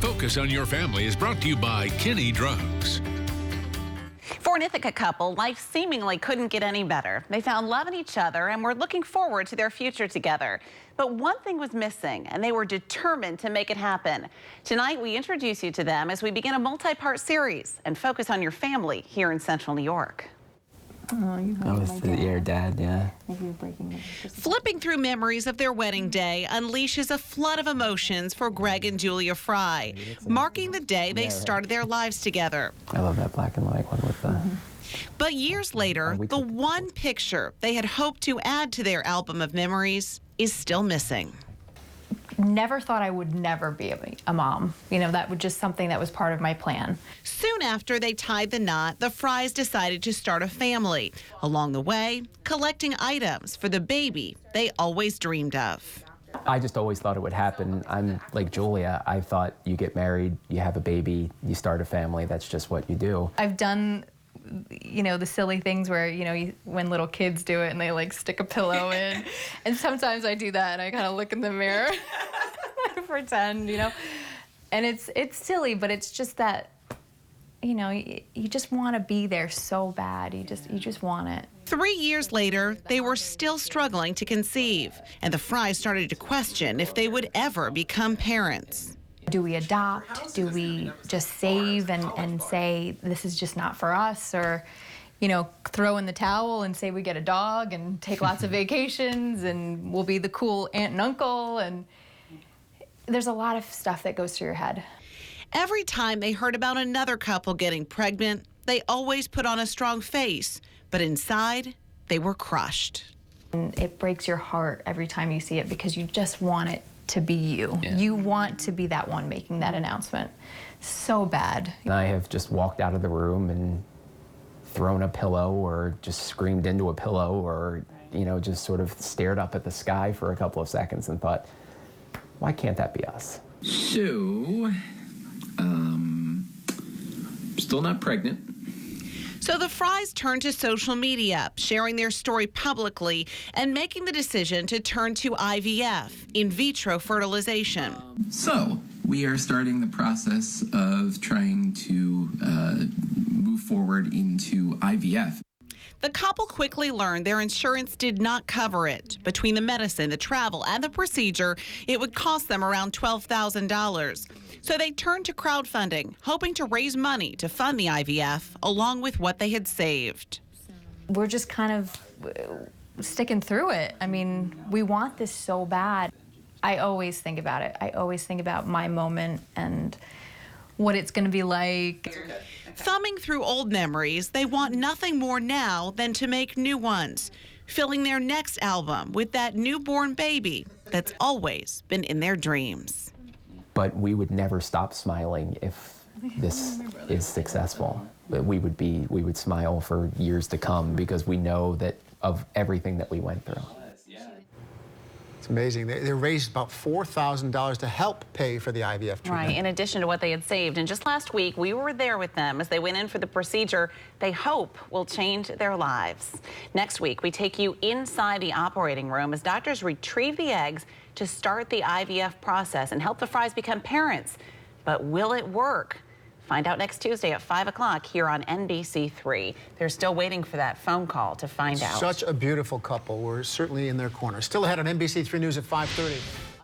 Focus on Your Family is brought to you by Kinney Drugs. For an Ithaca couple, life seemingly couldn't get any better. They found love in each other and were looking forward to their future together. But one thing was missing, and they were determined to make it happen. Tonight, we introduce you to them as we begin a multi-part series and focus on your family here in Central New York. Oh, your dad, yeah. Flipping through memories of their wedding day unleashes a flood of emotions for Greg and Julia Fry, marking the day they started their lives together. I love that black and white one with the... But years later, the one picture they had hoped to add to their album of memories is still missing. Never thought I would never be a mom. You know, that was just something that was part of my plan. Soon after they tied the knot, the Frys decided to start a family. Along the way, collecting items for the baby they always dreamed of. I just always thought it would happen. I'm like Julia. I thought you get married, you have a baby, you start a family. That's just what you do. I've done, you know, the silly things where, you know, when little kids do it and they like stick a pillow in. And sometimes I do that and I kind of look in the mirror. I pretend, you know. And it's silly, but it's just that, you know, you just want to be there so bad. You just want it. 3 years later, they were still struggling to conceive, and the Frys started to question if they would ever become parents. Do we adopt? Do we just save and say this is just not for us? Or, you know, throw in the towel and say we get a dog and take lots of vacations and we'll be the cool aunt and uncle? And there's a lot of stuff that goes through your head. Every time they heard about another couple getting pregnant, they always put on a strong face, but inside, they were crushed. And it breaks your heart every time you see it because you just want it to be you. Yeah. You want to be that one making that announcement so bad. And I have just walked out of the room and thrown a pillow or just screamed into a pillow or, you know, just sort of stared up at the sky for a couple of seconds and thought, why can't that be us? So, still not pregnant. So the Frys turned to social media, sharing their story publicly and making the decision to turn to IVF, in vitro fertilization. So, we are starting the process of trying to move forward into IVF. The couple quickly learned their insurance did not cover it. Between the medicine, the travel, and the procedure, it would cost them around $12,000. So they turned to crowdfunding, hoping to raise money to fund the IVF, along with what they had saved. We're just kind of sticking through it. I mean, we want this so bad. I always think about it. I always think about my moment and what it's going to be like. Thumbing through old memories, they want nothing more now than to make new ones, filling their next album with that newborn baby that's always been in their dreams. But we would never stop smiling if this is successful. We would smile for years to come because we know that of everything that we went through. It's amazing. They raised about $4,000 to help pay for the IVF treatment. Right, in addition to what they had saved. And just last week, we were there with them as they went in for the procedure they hope will change their lives. Next week, we take you inside the operating room as doctors retrieve the eggs to start the IVF process and help the Frys become parents. But will it work? Find out next Tuesday at 5 o'clock here on NBC3. They're still waiting for that phone call to find out. Such a beautiful couple. We're certainly in their corner. Still ahead on NBC3 News at 5:30.